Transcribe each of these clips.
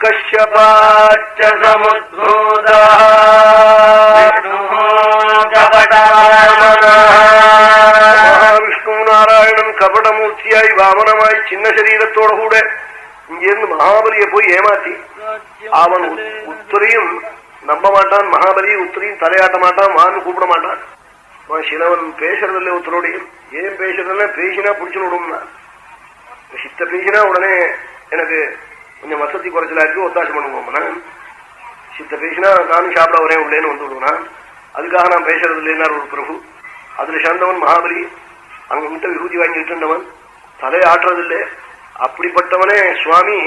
கஷ்யபாச்ச சமுத்பூதா மகாவிஷ்ணு நாராயணன் கபடமூர்த்தியாய் வாமனமாய் சின்ன சரீரத்தோட கூட இங்கிருந்து மகாபலியை போய் ஏமாத்தி அவன் உத்தரையும் நம்ப மாட்டான். மகாபலி உத்தரையும் தலையாட்ட மாட்டான், மான்னு கூப்பிட மாட்டான். சிலவன் பேசுறதில்ல உத்தரோடையும். ஏன் பேசுறதில்ல? பேசினா பிடிச்சு விடும்னா, சித்த பேசினா உடனே எனக்கு கொஞ்சம் வசதி குறைச்சலா இருக்கு, ஒத்தாசம் பண்ணுவோம்னா. சித்த பேசினா நானும் சாப்பிட வரேன் உள்ளேன்னு வந்து விடுவேனா. அதுக்காக நான் பேசுறது இல்லைன்னார் ஒரு பிரபு. அதுல சேர்ந்தவன் மகாபலி. அங்கிட்ட விருதி வாங்கிட்டு இருந்தவன் தலையை ஆட்டுறதில்லை. அப்படிப்பட்டவனே சுவாமி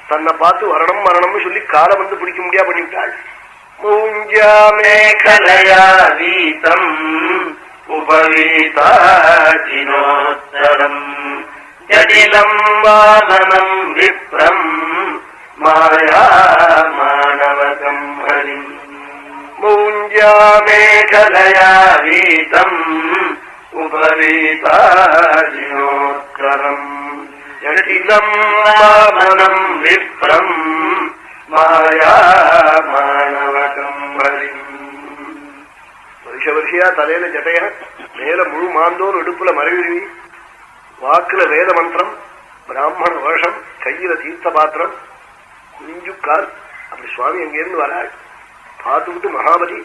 தன்னை பார்த்து வரணும் மரணம்னு சொல்லி காலை வந்து பிடிக்க முடியா பண்ணிவிட்டாள். மூஞ்சாமேகலையா வீதம் உபவீதாஜினோத்தரம் ஜடிலம் வாமனம் விப்ரம் மாயா மாணவகம் ஹரிம். மூஞ்சாமேகலையா வீதம் உபவீதாஜினோத்தரம் ஜடிலம் வாமனம் விப்ரம் மாயா மாணவகம் ஹரிம். வருஷ வருஷியா தலையில ஜட்டைய, மேல முழு மாந்தோர், இடுப்புல மறைவிழி, வாக்குல வேத மந்திரம், பிராமண வேஷம், கையில தீர்த்த பாத்திரம், குஞ்சுக்கால். அப்படி சுவாமி அங்கிருந்து வராள். பார்த்துக்கிட்டு மகாபலி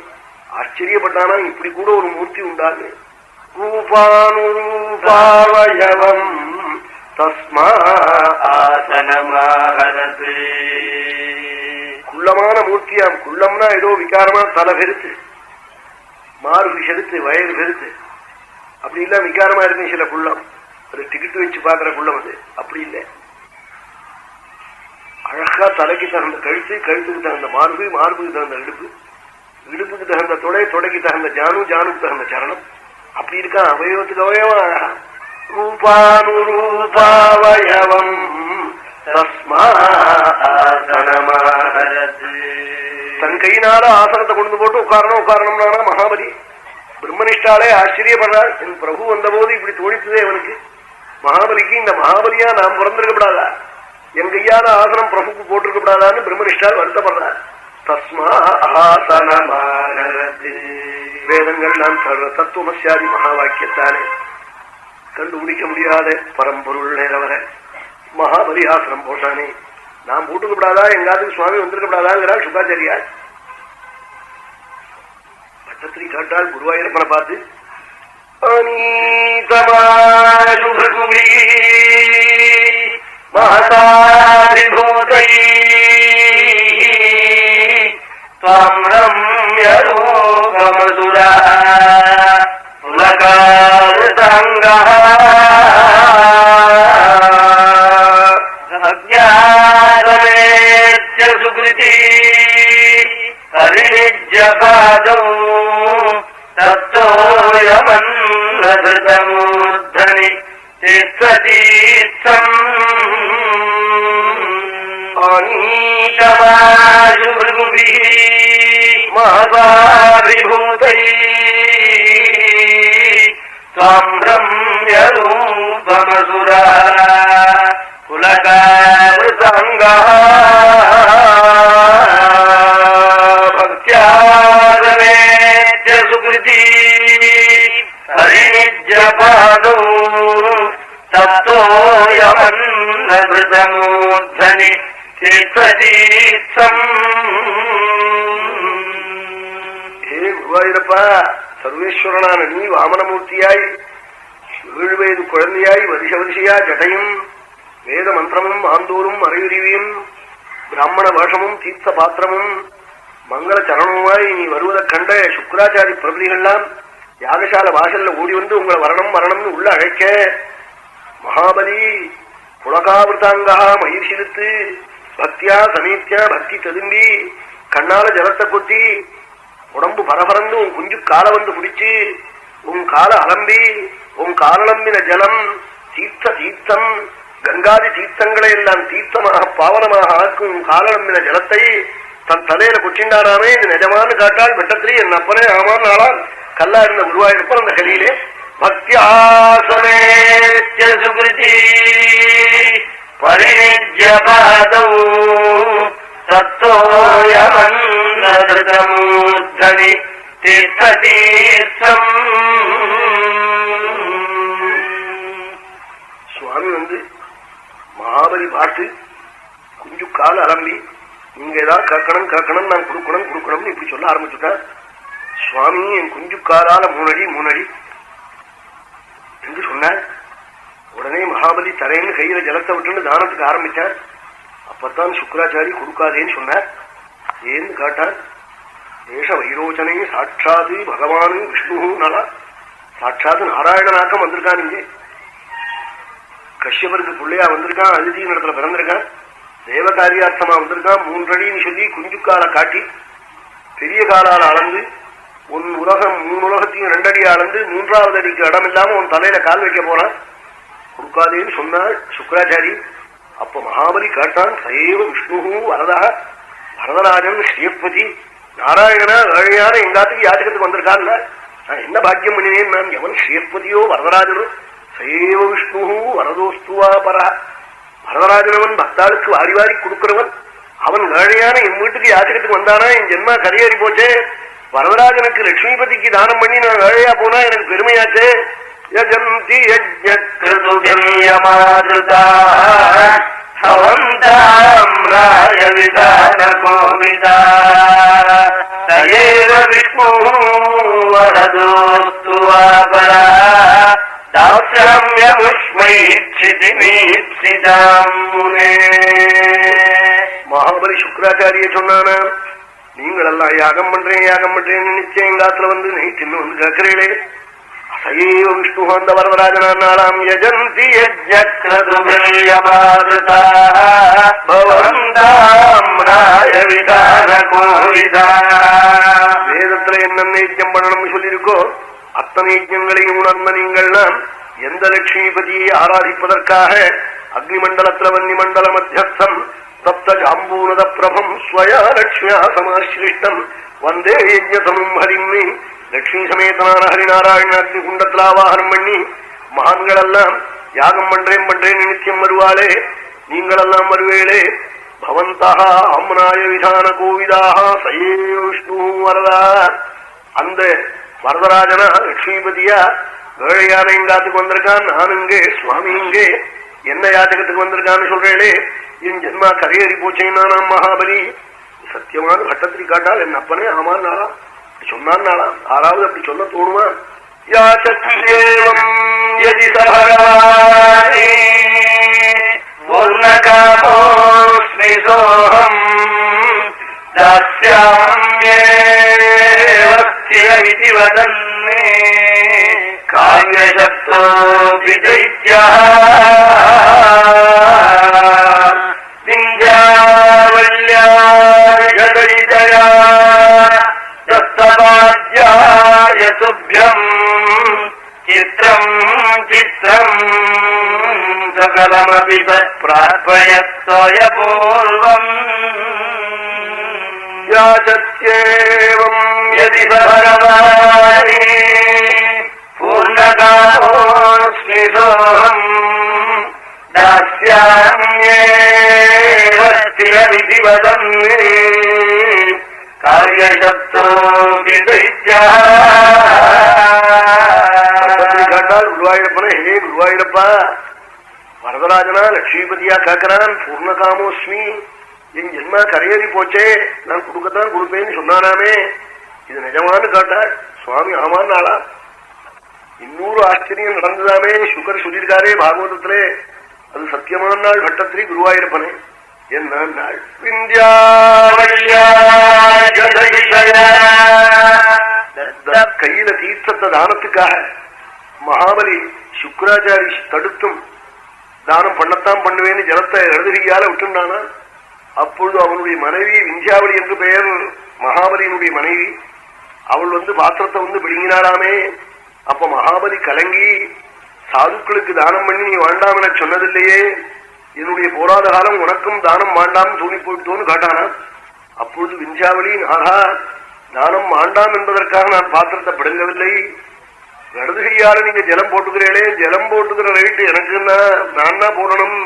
ஆச்சரியப்பட்டானா, இப்படி கூட ஒரு மூர்த்தி உண்டாங்க. ரூபானுரூபாவயவம் தஸ்மா ஆசனமாகரது. குள்ளமான மூர்த்தியாம். குள்ளம்னா ஏதோ விகாரமா தலை பெருத்து, மார்பு செலுத்து, வயது பெருத்து, அப்படி இல்ல விகாரமா இருக்கு சில குள்ளம். அது டிக்கெட் வச்சு பாக்குற குள்ளம். அது அப்படி இல்லை. அழகா தலைக்கு தகுந்த கழுத்து, கழுத்துக்கு தகுந்த மார்பு, மார்புக்கு தகுந்த இடுப்பு, இடுப்புக்கு தகுந்த தொடை, தொடைக்கு தகுந்த ஜானு, ஜானுக்கு தகுந்த சரணம். அப்படி இருக்கான். அவயவத்துக்கு அவயவம் அழகா. ரூபானுரூபாவயவம் தஸ்மா ஆசனமாகரது. தன் கையினால ஆசனத்தை கொண்டு போட்டு உட்காரணும்னா மகாபலி பிரம்மனிஷ்டாலே ஆச்சரியப்படுறாள். என் பிரபு வந்த போது இப்படி தோணித்ததே அவனுக்கு. மகாபலிக்கு இந்த மகாபலியா நாம் பிறந்திருக்கப்படாதா, என் கையால ஆசனம் பிரபுக்கு போட்டிருக்கப்படாதான்னு பிரம்மனிஷ்டால் வருத்தப்படுறாள். தஸ்மா ஆசனமாகரது. வேதங்கள் நான் தத்துவமசியாதி மகா வாக்கியத்தானே கண்டுபிடிக்க முடியாத பரம்பொருள் நேரவர மகாபலி ஆசனம் போட்டானே, நான் போட்டுக்கப்படாதா, எங்காத்துக்கு சுவாமி வந்திருக்கப்படாதாங்கிறாள் சுகாச்சாரியார். பட்டத்திரி காட்டாள் குருவாயூரப்பனை பார்த்து. சுகிருதி ஹரிஜபாதோ தத்தோயமன்னதமூர்தனி தீர்த்ததீர்த்தம் அநீதமாசுபிஹி மகாவிபூதை த்வம்ரம்யரூபமசுரா புலகாவృతంగా భక్త్యాదవేత్య సుకృతి హరినిజపాదో తప్తోయమన్నభృతమూర్ధని తీర్థతీర్థం. హే గురువాయూరప్పா, சர்வேஸ்வரனான நீ வாமனமூர்த்தியாய் 7 வயது குழந்தையாய் வருஷ வருஷையா ஜடையும் வேத மந்திரமும் ஆந்தோரும் மறையுரிவியும் பிராமண வேஷமும் தீர்த்த பாத்திரமும் மங்கள சரணமுமாய் நீ வருவதைக் கண்ட சுக்ராச்சாரி பிரபதிகள்லாம் யாகசால வாசல்ல ஓடி வந்து உங்களை வரணும் வரணும்னு உள்ள அழைக்க, மகாபலி புலகாவிருத்தாங்கா மயிர் சிலுத்து பக்தியா சமீத்தியா பக்தி ததும்பி கண்ணால ஜலத்தை கொத்தி உடம்பு பரபரந்து உன் குஞ்சு காலை வந்து பிடிச்சு உன் காலை அலம்பி உன் காலம்பின ஜலம் தீர்த்த தீர்த்தம் கங்காதி தீர்த்தங்களை எல்லாம் தீர்த்தமாக பாவனமாக ஆக்கும் காலம்பின ஜலத்தை தன் தலையில கொச்சிண்டாராமே. இது நிஜமானு காட்டால் வெட்டத்திலே என் அப்பனே ஆமான் நாளால் கல்லா இருந்த குருவாயிருப்ப அந்த கலியிலே பக்தியாசமேத்ய சுகிருதி பரிநிஜ்யபாதோ தனி தீர்த்த தீர்த்தம். சுவாமி மகாபலி பார்த்து கொஞ்சம் கால அலம்பி நீங்க ஏதாவது கேட்கணும் கேட்கணும் நான் கொடுக்கணும் கொடுக்கணும்னு இப்படி சொல்ல ஆரம்பிச்சுட்டேன். சுவாமி என் குஞ்சு காலால 3 அடி 3 அடி என்று சொன்னார். உடனே மகாபலி தரைன்னு கையில ஜலத்தை விட்டுன்னு தானத்துக்கு ஆரம்பிச்சார். அப்பத்தான் சுக்கராச்சாரி கொடுக்காதேன்னு சொன்னார். ஏன்னு கேட்டார். தேச வைரோச்சனை சாட்சாது பகவானு விஷ்ணு நலா சாட்சாத்து நாராயணனாக்கம் வந்திருக்கான். இங்கே கஷ்யபருக்கு பிள்ளையா வந்திருக்கான். அதிதியின் இடத்துல பிறந்திருக்கான். தேவகாரியார்த்தமா வந்திருக்கான். 3 அடின்னு சொல்லி குஞ்சுக்கால காட்டி பெரிய காலால அளந்து உன் உலகம் 3 உலகத்தையும் 2 அடி அளந்து 3வது அடிக்கு இடம் இல்லாம உன் தலையில கால் வைக்க போறான். கொடுக்காதேன்னு சொன்னாள் சுக்கராச்சாரி. அப்ப மகாபலி கேட்டான். சைவ விஷ்ணு வரதா வரதராஜன் ஸ்ரீபதி நாராயணனா ஏழையான எங்காத்துக்கு யாச்சகத்துக்கு வந்திருக்கான்ல. நான் என்ன பாக்கியம் பண்ணினேன். நான் எவன் ஸ்ரீபதியோ வரதராஜனோ சைவ விஷ்ணு வரதோஸ்துவா பரா. வரதராஜனவன் பக்தாளுக்கு வாரி வாரி கொடுக்கிறவன். அவன் ஏழையான என் வீட்டுக்கு யாச்சகத்துக்கு வந்தானா என் ஜென்மா கரையேறி போச்சே. வரதராஜனுக்கு லட்சுமிபதிக்கு தானம் பண்ணி நான் ஏழையா போனா எனக்கு பெருமையாச்சே. யஜந்தி யஜ்ஞத்ருதுகம்யமாருதா ஹவந்தாம்ராய விதான கோவிதா சயேவ விஷ்ணு வரதோஸ்துவா பரா மகாபலி சுக்கராச்சாரிய சொன்னான. நீங்கள் எல்லாம் யாகம் பண்றேன்னு நிச்சயம் காத்துல நைட்டின்னு கேட்கிறீங்களே. சைவ விஷ்ணு அந்த வரதராஜனாம் யஜந்தி வேதத்துல என்னென்ன யஜ்ஞம் பண்ணணும்னு சொல்லியிருக்கோ அத்தனை யஜ்ஞங்களையும் உணர்ந்த நீங்கள்லாம் எந்த லட்சுமிபதியை ஆராதிப்பதற்காக அக்னிமண்டலத்துல வன்னிமண்டல மத்தியஸ்தம் சப்த ஜாம்பூனத பிரபம் ஸ்வயா லட்சுமியா சமாசிருஷ்டம் வந்தே யஜ்ஞதமும் ஹரின்னு லட்சுமி சமேதனான ஹரிநாராயண அக்னி குண்டத்துல ஆவாகனம் பண்ணி மகான்கள் எல்லாம் யாகம் பண்றேன் நிச்சயம் வருவாளே. நீங்களெல்லாம் வருவேளே. பவந்தா அம்னாய விதான கோவிதாக சைவ விஷ்ணு வரதா. அந்த வரதராஜனா லட்சுமிபதியா ஏழையான எங்காத்துக்கு வந்திருக்கான். நான் இங்கே சுவாமி இங்கே என்ன யாச்சகத்துக்கு வந்திருக்கான்னு சொல்றேளே. என் ஜென்மா கரையேறி போச்சேன்னா நான் மகாபலி சத்தியமான கட்டத்திரி காட்டால் என் அப்பனே ஆமான் நாளா சொன்னான் நாளா. ஆறாவது அப்படி சொல்ல தோணுமா. யாச்சேவம் யதி சபரவானே பூர்ணகாமோஸ்மி சோஹம் தாஸ்யாம்யேவஸ்தியமிதி வதன்னே காவ்யசப்தோபி தைத்யः விஞ்ஞாவல்யாஜதயிதயா தஸ்தபாத்யாய துப்யம் சித்ரம் சித்ரம் சகலமபி பிரார்ப்பயத்வய பூர்வம். யாச்சேவம் யதி பகவானே பூர்ணகாமோஸ்மி சோஹம் தாஸ்யாம்யேவ ஸ்திரமிதி வதன்னே காரியசப்தோபி தைத்யः. கேட்டால் குருவாயூரப்பன ஹே குருவாயூரப்பா வரதராஜனா லட்சுமிபதியா காக்கிறான். பூர்ணகாமோஸ்மி என் ஜென்மா கரையேறி போச்சே. நான் கொடுக்கத்தான் கொடுப்பேன்னு சொன்னானாமே. இது நிஜமானு கேட்டாள். சுவாமி ஆமான் நாளா. இன்னொரு ஆச்சரியம் நடந்ததாமே. சுகர் சொல்லியிருக்காரே பாகவதத்திலே. அது சத்தியமான நாள் பட்டத்திரி குருவாயூரப்பனே. என்ன நாள்? கையில தீர்த்தத்தை தானத்துக்காக மகாபலி சுக்கராச்சாரி தடுத்தும் தானம் பண்ணத்தான் பண்ணுவேன்னு ஜலத்தை எழுதுகையால விட்டுண்டானா. அப்பொழுது அவனுடைய மனைவி விந்தியாவளி என்று பெயர் மகாபலியினுடைய மனைவி. அவள் பாத்திரத்தை பிடுங்கினாராமே. அப்ப மகாபலி கலங்கி சாதுக்களுக்கு தானம் பண்ணி நீ வேண்டாம் என சொன்னதில்லையே. என்னுடைய போராத காலம் உனக்கும் தானம் வேண்டாம் தூணி போயிட்டோன்னு காட்டானா. அப்பொழுது விஞ்சாவளி நாகா தானம் வேண்டாம் என்பதற்காக நான் பாத்திரத்தை பிடுங்கவில்லை. இடது கையால நீங்க ஜலம் போட்டுக்கிறீங்களே. ஜலம் போட்டுக்கிற ரைட்டு எனக்குன்னா நான் தான் போடணும்.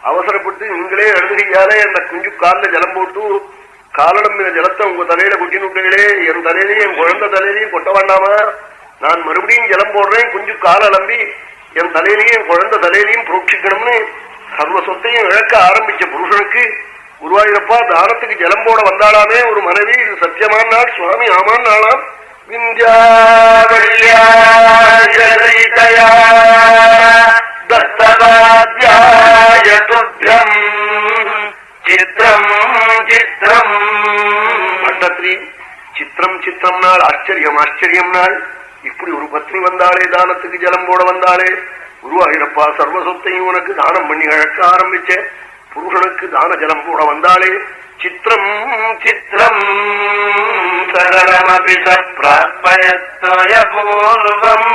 அவசரப்பட்டு நீங்களே இடது கையால அந்த குஞ்சு காலில் ஜலம் போட்டு காலடம்பின ஜலத்தை உங்க தலையில கொட்டினுட்டீங்களே, என் தலையிலையும் என் குழந்தை தலையிலையும் கொட்ட வேண்டாமா? நான் மறுபடியும் ஜலம் போடுறேன், கொஞ்சம் காலடம்பி என் தலையிலையும் என் குழந்தை தலையிலையும் புரோட்சிக்கணும்னு சர்வ சொத்தையும் இழக்க ஆரம்பிச்ச புருஷனுக்கு குருவாயூரப்பா தானத்துக்கு ஜலம் போட வந்தாளாமே ஒரு மனைவி. இது சத்தியமான நாள் சுவாமி, ஆமான் நாளாம். சித்திரம் சித்திரம் பட்டத்ரி சித்திரம் சித்திரம் நாள், ஆச்சரியம் ஆச்சரியம் நாள். இப்படி ஒரு பத்னி வந்தாளே, தானத்துக்கு ஜலம் போட வந்தாளே. குருவாயூரப்பா சர்வ சொத்தையும் உனக்கு தானம் பண்ணி அழக்க ஆரம்பிச்ச புருஷனுக்கு தான ஜலம் போட வந்தாளே. சித்திரம் சித்திரம் சரளமபி சப்ராத்மயத்வய பூர்வம்.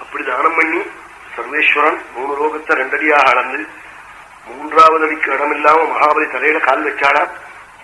அப்படி தானம் பண்ணி சர்வேஸ்வரன் 3 லோகத்தை 2 அடியாக அளந்து 3வது அடிக்கு இடமில்லாம மகாபலி தலையில கால் வச்சாளா.